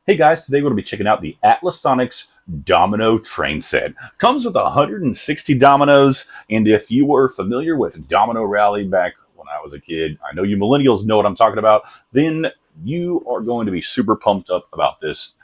Hey guys, today we're going to be checking out the Atlasonix Domino train set. Comes with 160 dominoes, and if you were familiar with Domino Rally back when I was a kid, I know you millennials know what I'm talking about, then you are going to be super pumped up about this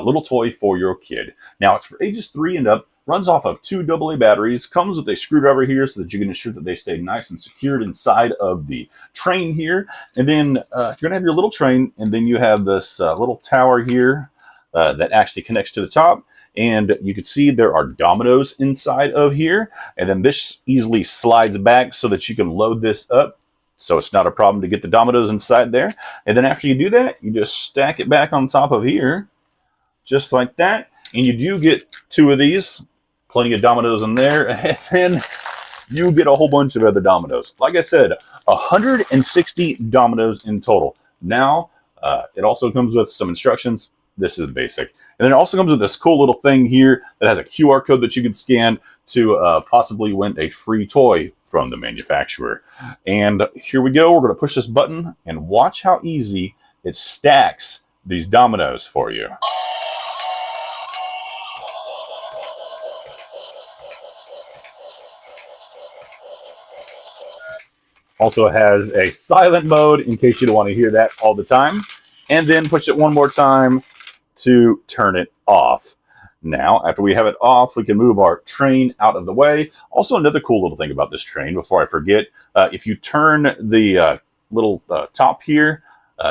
little toy for your kid. Now, it's for ages 3 and up, runs off of 2 AA batteries, comes with a screwdriver here so that you can ensure that they stay nice and secured inside of the train here. And then you're going to have your little train, and then you have this little tower here that actually connects to the top. And you can see there are dominoes inside of here. And then this easily slides back so that you can load this up. So it's not a problem to get the dominoes inside there. And then after you do that, you just stack it back on top of here, just like that. And you do get 2 of these, plenty of dominoes in there. And then you get a whole bunch of other dominoes. Like I said, 160 dominoes in total. Now, it also comes with some instructions. This is basic. And then it also comes with this cool little thing here that has a QR code that you can scan to possibly win a free toy from the manufacturer. And here we go. We're going to push this button and watch how easy it stacks these dominoes for you. Also has a silent mode in case you don't want to hear that all the time. And then push it one more time to turn it off. Now, after we have it off, we can move our train out of the way. Also, another cool little thing about this train, before I forget, if you turn the little top here,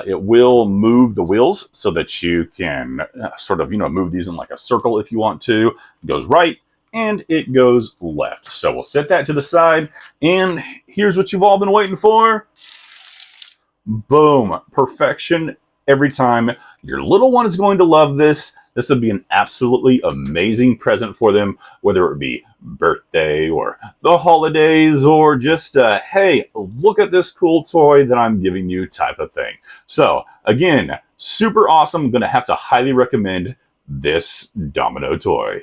it will move the wheels so that you can sort of, move these in like a circle if you want to. It goes right and it goes left. So we'll set that to the side. And here's what you've all been waiting for. Boom. Perfection every time. Your little one is going to love this. This would be an absolutely amazing present for them, whether it be birthday or the holidays or just, hey, look at this cool toy that I'm giving you type of thing. So again, super awesome. I'm going to have to highly recommend this Domino toy.